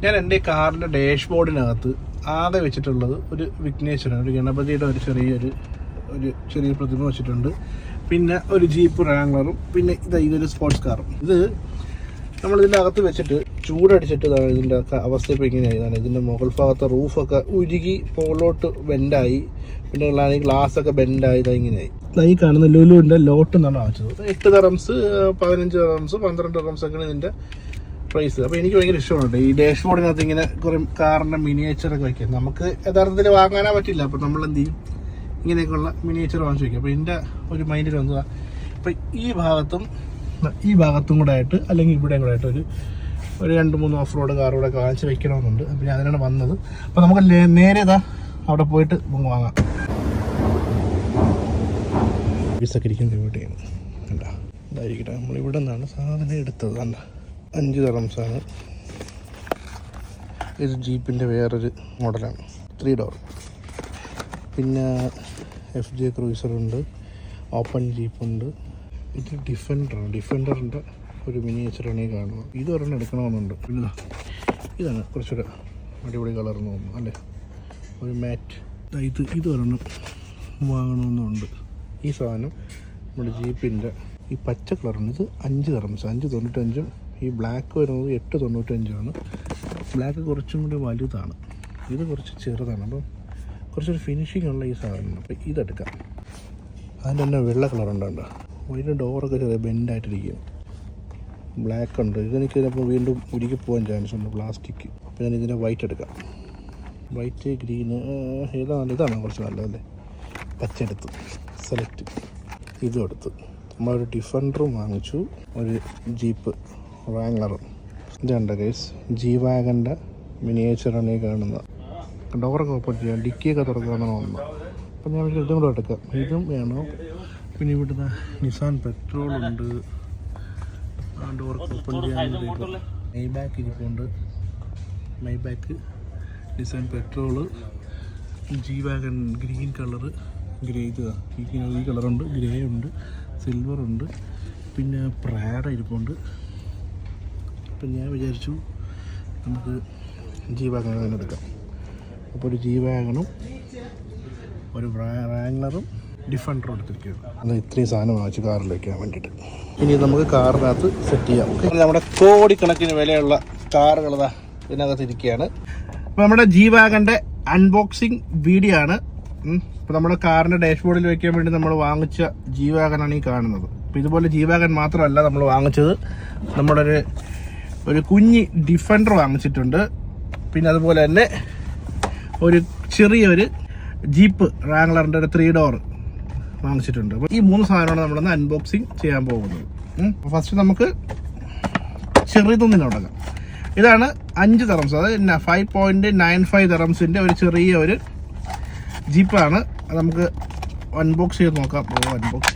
ഞാൻ എൻ്റെ കാറിൻ്റെ ഡാഷ്ബോർഡിനകത്ത് ആകെ വെച്ചിട്ടുള്ളത് ഒരു വിഘ്നേശ്വരൻ, ഒരു ഗണപതിയുടെ ഒരു ചെറിയ പ്രതിമ വെച്ചിട്ടുണ്ട്. പിന്നെ ഒരു ജീപ്പ് റാംഗ്ലറും, പിന്നെ ഇതൊരു സ്പോർട്സ് കാറും. ഇത് നമ്മളിതിൻ്റെ അകത്ത് വെച്ചിട്ട് ചൂടടിച്ചിട്ട് ഇതിൻ്റെ അവസ്ഥ ഇപ്പോൾ ഇങ്ങനെയായതാണ്. ഇതിൻ്റെ മുകൾ ഭാഗത്തെ റൂഫൊക്കെ ഉരുകി മുകളിലോട്ട് ബെൻഡായി, പിന്നെ ഗ്ലാസ്സൊക്കെ ബെൻഡായി. ഇങ്ങനെയായി. ഈ കാണുന്ന ലുലുവിൻ്റെ ലോട്ട് എന്നാണ് വാങ്ങിച്ചത്. 8 ദിർഹംസ്, 15 ദിർഹംസ്, 12 ദിർഹംസ് ഒക്കെയാണ് ഇതിൻ്റെ പ്രൈസ്. അപ്പോൾ എനിക്ക് ഭയങ്കര ഇഷ്ടമുണ്ട് ഈ ഡാഷ്ബോർഡിനകത്ത് ഇങ്ങനെ കുറേ കാറിൻ്റെ മിനിയേച്ചറൊക്കെ വയ്ക്കാം. നമുക്ക് യഥാർത്ഥത്തിൽ വാങ്ങാനേ പറ്റില്ല. അപ്പോൾ നമ്മൾ എന്ത് ചെയ്യും, ഇങ്ങനെയൊക്കെയുള്ള മിനിയേച്ചർ വാങ്ങിച്ച് വയ്ക്കും. അപ്പോൾ എൻ്റെ ഒരു മൈൻഡിൽ വന്നതാണ്. അപ്പോൾ ഈ ഭാഗത്തും കൂടെ ആയിട്ട്, അല്ലെങ്കിൽ ഇവിടെയും കൂടെ ആയിട്ട് ഒരു 2-3 ഓഫ് റോഡ് കാറുകൂടെ വാങ്ങിച്ച് വെക്കണമെന്നുണ്ട്. അപ്പോൾ ഞാൻ അതിനാണ് വന്നത്. അപ്പോൾ നമുക്ക് നേരെ അവിടെ പോയിട്ട് നമുക്ക് വാങ്ങാം. പീസൊക്കെ ഇരിക്കുന്നത് ഇവിടെയാണ്. അല്ല ഇതായിരിക്കട്ടെ, നമ്മളിവിടെ നിന്നാണ് സാധനം എടുത്തത്. അല്ല 5 ദിർഹംസാണ്. ഇത് ജീപ്പിൻ്റെ വേറൊരു മോഡലാണ്, 3 ഡോർ. പിന്നെ FJ ക്രൂസറുണ്ട്, ഓപ്പൺ ജീപ്പുണ്ട്. ഇത് ഡിഫൻഡറിൻ്റെ ഒരു മിനിയേച്ചറാണ് ഈ കാണുന്നത്. ഇത് ഒരെണ്ണം എടുക്കണമെന്നുണ്ട്. പിന്നെ ഇതാണ് കുറച്ചൊരു അടിപൊളി കളർന്ന് തോന്നുന്നു അല്ലേ, ഒരു മാറ്റ്. ഇത് ഒരെണ്ണം വാങ്ങണമെന്നുണ്ട്. ഈ സാധനം നമ്മുടെ ജീപ്പിൻ്റെ ഈ പച്ച കളറുണ്ട്. ഇത് 5 ദിർഹംസ്, 5.95. ഈ ബ്ലാക്ക് വരുന്നത് 8.95. ബ്ലാക്ക് കുറച്ചും കൂടി വലുതാണ്, ഇത് കുറച്ച് ചെറുതാണ്. അപ്പം കുറച്ചൊരു ഫിനിഷിംഗ് ഉള്ള ഈ സാധനം. അപ്പോൾ ഇതെടുക്കാം. അതിൻ്റെ തന്നെ വെള്ള കളറുണ്ടോ, അതിൻ്റെ ഡോറൊക്കെ ചെറിയ ബെൻഡായിട്ടിരിക്കും. ബ്ലാക്ക് ഉണ്ട്. ഇതെനിക്ക് ചിലപ്പോൾ വീണ്ടും ഉരുക്കി പോകാൻ ചാൻസ് ഉണ്ട്, പ്ലാസ്റ്റിക്. അപ്പോൾ ഞാൻ ഇതിൻ്റെ വൈറ്റ് എടുക്കാം. വൈറ്റ്, ഗ്രീന് ഇതാണ് കുറച്ച് നല്ലതല്ലേ. പച്ച എടുത്ത് സെലക്ട്. ഇതും എടുത്ത് നമ്മളൊരു ഡിഫൻഡറും വാങ്ങിച്ചു, ഒരു ജീപ്പ് റാംഗ്ലറും. ഇതുണ്ട് ഗൈസ്, ജി വാഗൻ്റെ മിനിയേച്ചറാണ് ഈ കാണുന്നത്. ഡോറൊക്കെ ഓപ്പൺ ചെയ്യാം, ഡിക്കിയൊക്കെ തുറക്കാമെന്നാണ് തോന്നുന്നത്. അപ്പം ഞാൻ ഇതും കൂടെ എടുക്കാം. ഇതും വേണോ. പിന്നെ ഇവിടുന്ന് നിസാൻ പെട്രോളുണ്ട്, ഡോറൊക്കെ ഓപ്പൺ ചെയ്യാൻ. മൈബാക്ക് ഇരിപ്പുണ്ട്, Maybach, Nissan petrol, G wagon green colour, ഈ കളറുണ്ട്, ഗ്രേ ഉണ്ട്, സിൽവർ ഉണ്ട്. പിന്നെ പ്രാഡ ഇരിപ്പുണ്ട്. അപ്പം ഞാൻ വിചാരിച്ചു നമുക്ക് ജി വാഗൺ തന്നെ എടുക്കാം. അപ്പോൾ ഒരു ജി വാഗണും ഒരു റാംഗ്ലറും ഡിഫൻഡറും എടുത്തിരിക്കുകയാണ്. അത് ഇത്രയും സാധനം വാങ്ങിച്ച് കാറിൽ വയ്ക്കാൻ വേണ്ടിയിട്ട്. ഇനി നമുക്ക് കാറിനകത്ത് സെറ്റ് ചെയ്യാം. നമ്മുടെ കോടിക്കണക്കിന് വിലയുള്ള കാറുകൾ ഇതിനകത്ത് ഇരിക്കുകയാണ്. അപ്പോൾ നമ്മുടെ ജി വാഗൻ്റെ അൺബോക്സിങ് വീഡിയോ ആണ്. ഇപ്പോൾ നമ്മുടെ കാറിൻ്റെ ഡാഷ്ബോർഡിൽ വയ്ക്കാൻ വേണ്ടി നമ്മൾ വാങ്ങിച്ച ജി വാഗനാണ് ഈ കാണുന്നത്. അപ്പോൾ ഇതുപോലെ ജി വാഗൻ മാത്രമല്ല നമ്മൾ വാങ്ങിച്ചത്, നമ്മുടെ ഒരു കുഞ്ഞി ഡിഫൻഡർ വാങ്ങിച്ചിട്ടുണ്ട്. പിന്നെ അതുപോലെ തന്നെ ഒരു ചെറിയൊരു ജീപ്പ് റാംഗ്ലറിൻ്റെ ഒരു 3 ഡോർ വാങ്ങിച്ചിട്ടുണ്ട്. അപ്പോൾ ഈ 3 സാധനമാണ് നമ്മളൊന്ന് അൺബോക്സിങ് ചെയ്യാൻ പോകുന്നത്. ഫസ്റ്റ് നമുക്ക് ചെറിയതൊന്നിന് തുടങ്ങാം. ഇതാണ് 5 ദിർഹംസ്, അതായത് 5.95 ദിർഹംസിൻ്റെ ഒരു ചെറിയ ജീപ്പാണ്. അത് നമുക്ക് അൺബോക്സ് ചെയ്ത് നോക്കാം. അൺബോക്സ്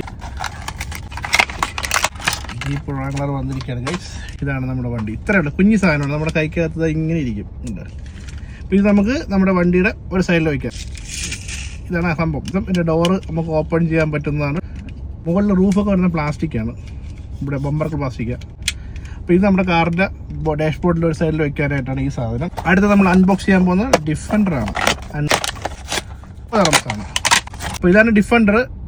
ജീപ്പ് റാംഗ്ലർ വന്നിരിക്കുകയാണ് ഗൈസ്. ഇതാണ് നമ്മുടെ വണ്ടി. ഇത്രയുണ്ട്, കുഞ്ഞി സാധനമാണ്. നമ്മുടെ കൈക്കകത്ത് ഇങ്ങനെ ഇരിക്കും. അപ്പോൾ ഇത് നമുക്ക് നമ്മുടെ വണ്ടിയുടെ ഒരു സൈഡിൽ വയ്ക്കാം. ഇതാണ് ആ സംഭവം. ഇതിൻ്റെ ഡോറ് നമുക്ക് ഓപ്പൺ ചെയ്യാൻ പറ്റുന്നതാണ്. മുകളിൽ റൂഫൊക്കെ വരുന്ന പ്ലാസ്റ്റിക്കാണ്, ഇവിടെ ബമ്പർക്ക് പ്ലാസ്റ്റിക്കാണ്. അപ്പോൾ ഇത് നമ്മുടെ കാറിൻ്റെ ഡാഷ്ബോർഡിൽ ഒരു സൈഡിൽ വയ്ക്കാനായിട്ടാണ് ഈ സാധനം. അടുത്ത നമ്മൾ അൺബോക്സ് ചെയ്യാൻ പോകുന്നത് ഡിഫൻഡറാണ്. അപ്പോൾ ഇതാണ്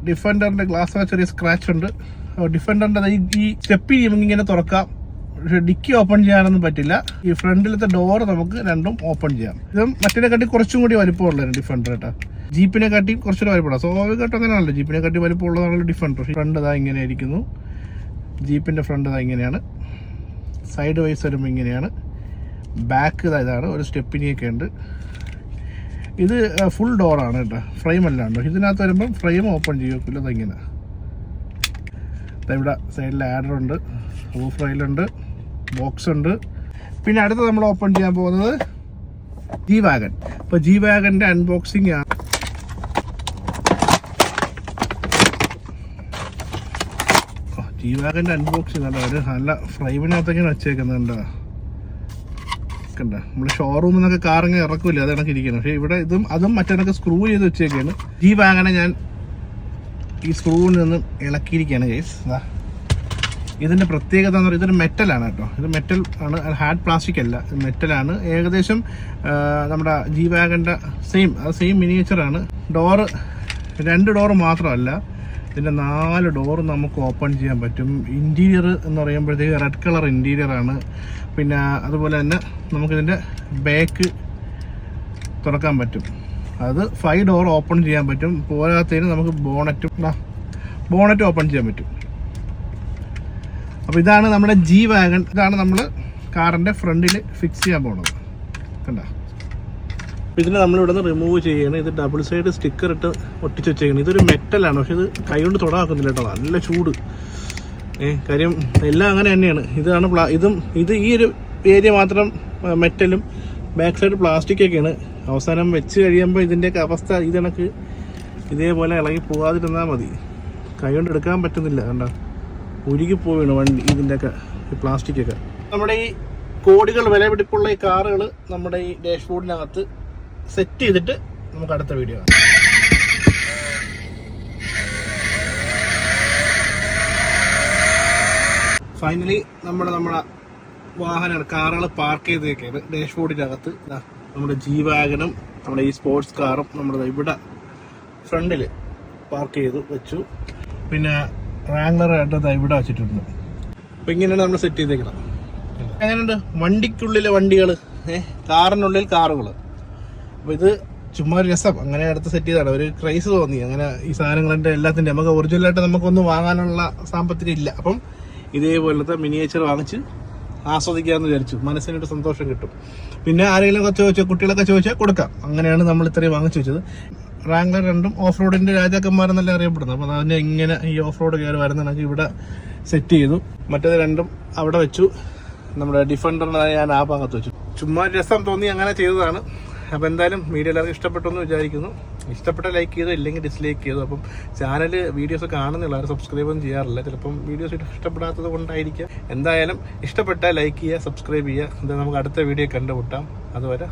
ഡിഫൻഡറിൻ്റെ ഗ്ലാസ് ചെറിയ സ്ക്രാച്ച് ഉണ്ട്. ഡിഫൻഡറിൻ്റെ ഈ സ്റ്റെപ്പ് ചെയ്യുമ്പോൾ ഇങ്ങനെ തുറക്കാം, പക്ഷേ ഡിക്കി ഓപ്പൺ ചെയ്യാനൊന്നും പറ്റില്ല. ഈ ഫ്രണ്ടിലത്തെ ഡോറ് നമുക്ക് രണ്ടും ഓപ്പൺ ചെയ്യാം. ഇതും മറ്റേ കാട്ടി കുറച്ചും കൂടി വലിപ്പമുള്ളതാണ് ഡിഫൻഡർ കേട്ടോ. ജീപ്പിനെ കാട്ടി കുറച്ചുകൂടി വലിപ്പമുള്ള, സ്വാഭാവികമായിട്ടും അങ്ങനെയാണല്ലോ, ജീപ്പിനെ കാട്ടി വലിപ്പമുള്ളതാണല്ലോ ഡിഫൻഡർ. ഫ്രണ്ട് ഇങ്ങനെ ഇരിക്കുന്നു, ജീപ്പിൻ്റെ ഫ്രണ്ട് ഇങ്ങനെയാണ്, സൈഡ് വൈസ് വരുമ്പോൾ ഇങ്ങനെയാണ്, ബാക്ക് ഇതാണ്, ഒരു സ്റ്റെപ്പിനിയൊക്കെ ഉണ്ട്. ഇത് ഫുൾ ഡോറാണ് കേട്ടോ, ഫ്രെയിം അല്ലാണ്ട്. ഇതിനകത്ത് വരുമ്പം ഫ്രെയിം ഓപ്പൺ ചെയ്യത്തില്ല. ഇങ്ങനെ ഇവിടെ സൈഡിൽ ആഡറുണ്ട്, റൂഫ് റെയിലുണ്ട്, ബോക്സ് ഉണ്ട്. പിന്നെ അടുത്ത് നമ്മൾ ഓപ്പൺ ചെയ്യാൻ പോകുന്നത് ജി വാഗൻ. അപ്പോൾ ജി വാഗൻ്റെ അൺബോക്സിങ് ആണ്. ജി വാഗൻ്റെ അൺബോക്സിങ് അല്ല, ഒരു നല്ല ഫ്രെയിമിനകത്തൊക്കെയാണ് വെച്ചേക്കുന്നുണ്ട്. കണ്ട, നമ്മൾ ഷോറൂമിൽ നിന്നൊക്കെ കാറിങ്ങനെ ഇറക്കില്ല, അത് കണക്ക് ഇരിക്കുന്നത്. പക്ഷേ ഇവിടെ അതും മറ്റേതൊക്കെ സ്ക്രൂ ചെയ്ത് വെച്ചേക്കാണ്. ജി വാഗനെ ഞാൻ ഈ സ്ക്രൂവിൽ നിന്നും ഇളക്കിയിരിക്കുകയാണ് ഗൈസ്. ഇതിൻ്റെ പ്രത്യേകത എന്ന് പറയുന്നത് ഇതൊരു മെറ്റലാണ് കേട്ടോ. ഇത് മെറ്റൽ ആണ്, ഹാർഡ് പ്ലാസ്റ്റിക് അല്ല, ഇത് മെറ്റലാണ്. ഏകദേശം നമ്മുടെ ജി വാഗൻ്റെ സെയിം മിനിയേച്ചറാണ്. ഡോറ് 2 ഡോറ് മാത്രമല്ല, ഇതിൻ്റെ 4 ഡോറ് നമുക്ക് ഓപ്പൺ ചെയ്യാൻ പറ്റും. ഇൻറ്റീരിയർ എന്ന് പറയുമ്പോഴത്തേക്ക് റെഡ് കളർ ഇൻറ്റീരിയറാണ്. പിന്നെ അതുപോലെ തന്നെ നമുക്കിതിൻ്റെ ബാക്ക് തുറക്കാൻ പറ്റും. അത് 5 ഡോർ ഓപ്പൺ ചെയ്യാൻ പറ്റും. പോരാത്തതിന് നമുക്ക് ബോണറ്റ് ഓപ്പൺ ചെയ്യാൻ പറ്റും. അപ്പോൾ ഇതാണ് നമ്മുടെ ജി വാഗൺ. ഇതാണ് നമ്മൾ കാറിൻ്റെ ഫ്രണ്ടിൽ ഫിക്സ് ചെയ്യാൻ പോകുന്നത്. കണ്ട, ഇതിനെ നമ്മളിവിടെ നിന്ന് റിമൂവ് ചെയ്യണം. ഇത് ഡബിൾ സൈഡ് സ്റ്റിക്കർ ഇട്ട് ഒട്ടിച്ച് വെച്ചേക്കണം. ഇതൊരു മെറ്റലാണ്, പക്ഷെ ഇത് കൈകൊണ്ട് തൊടാക്കുന്നില്ല കേട്ടോ, നല്ല ചൂട്. കാര്യം എല്ലാം അങ്ങനെ തന്നെയാണ്. ഇതാണ് ഇത് ഈ ഒരു ഏരിയ മാത്രം മെറ്റലും ബാക്ക് സൈഡ് പ്ലാസ്റ്റിക്കൊക്കെയാണ്. അവസാനം വെച്ച് കഴിയുമ്പോൾ ഇതിൻ്റെയൊക്കെ അവസ്ഥ ഇതണക്ക് ഇതേപോലെ ഇളകി പോകാതിരുന്നാൽ മതി. കൈകൊണ്ട് എടുക്കാൻ പറ്റുന്നില്ല, കണ്ട ഉരുകി പോവുകയാണ് വണ്ടി ഇതിൻ്റെയൊക്കെ ഈ പ്ലാസ്റ്റിക്കൊക്കെ. നമ്മുടെ ഈ കോടികൾ വിലപിടിപ്പുള്ള ഈ കാറുകൾ നമ്മുടെ ഈ ഡാഷ്ബോർഡിനകത്ത് സെറ്റ് ചെയ്തിട്ട് നമുക്ക് അടുത്ത വീഡിയോ കാണാം. ഫൈനലി നമ്മുടെ വാഹനങ്ങൾ കാറുകൾ പാർക്ക് ചെയ്തേക്കാണ് ഡാഷ്ബോർഡിനകത്ത്. നമ്മുടെ ജി വാഗനും നമ്മുടെ ഈ സ്പോർട്സ് കാറും നമ്മുടെ ഇവിടെ ഫ്രണ്ടിൽ പാർക്ക് ചെയ്ത് വെച്ചു. പിന്നെ റാംഗ്ലർ ആയിട്ട് ഇവിടെ വെച്ചിട്ടുണ്ട്. അപ്പം ഇങ്ങനെയാണ് നമ്മൾ സെറ്റ് ചെയ്തേക്കണം. എങ്ങനെയുണ്ട് വണ്ടിക്കുള്ളിലെ വണ്ടികൾ, കാറിനുള്ളിൽ കാറുകൾ. അപ്പോൾ ഇത് ചുമ്മാ ഒരു രസം, അങ്ങനെ അടുത്ത് സെറ്റ് ചെയ്താണ്. ഒരു ക്രൈസ് തോന്നി അങ്ങനെ ഈ സാധനങ്ങളുടെ എല്ലാത്തിൻ്റെ. നമുക്ക് ഒറിജിനലായിട്ട് നമുക്കൊന്നും വാങ്ങാനുള്ള സാമ്പത്തികം ഇല്ല. അപ്പം ഇതേപോലത്തെ മിനിയേച്ചർ വാങ്ങിച്ച് ആസ്വദിക്കാമെന്ന് വിചാരിച്ചു. മനസ്സിനൊരു സന്തോഷം കിട്ടും. പിന്നെ ആരെങ്കിലും ചോദിച്ചാൽ, കുട്ടികളൊക്കെ ചോദിച്ചാൽ കൊടുക്കാം. അങ്ങനെയാണ് നമ്മൾ ഇത്രയും വാങ്ങിച്ചു വെച്ചത്. റാംഗ്ലർ 2 ഓഫ് റോഡിൻ്റെ രാജാക്കന്മാരെന്നല്ല അറിയപ്പെടുന്നത്. അപ്പോൾ അതിന് ഇങ്ങനെ ഈ ഓഫ് റോഡ് കയറി വരുന്നുണ്ടെങ്കിൽ ഇവിടെ സെറ്റ് ചെയ്തു. മറ്റേത് 2 അവിടെ വെച്ചു. നമ്മുടെ ഡിഫൻഡറിനെ ഞാൻ ആ ഭാഗത്ത് വെച്ചു. ചുമ്മാ രസം തോന്നി അങ്ങനെ ചെയ്തതാണ്. അപ്പോൾ എന്തായാലും വീഡിയോ എല്ലാവർക്കും ഇഷ്ടപ്പെട്ടെന്ന് വിചാരിക്കുന്നു. ഇഷ്ടപ്പെട്ട ലൈക്ക് ചെയ്തോ, ഇല്ലെങ്കിൽ ഡിസ്ലൈക്ക് ചെയ്തു. അപ്പം ചാനൽ വീഡിയോസ് കാണുന്നില്ല, ആരും സബ്സ്ക്രൈബൊന്നും ചെയ്യാറില്ല. ചിലപ്പം വീഡിയോസ് ഇഷ്ടപ്പെടാത്തത് കൊണ്ടായിരിക്കാം. എന്തായാലും ഇഷ്ടപ്പെട്ടാൽ ലൈക്ക് ചെയ്യുക, സബ്സ്ക്രൈബ് ചെയ്യുക. എന്തായാലും നമുക്ക് അടുത്ത വീഡിയോ കണ്ടുമുട്ടാം. അതുവരെ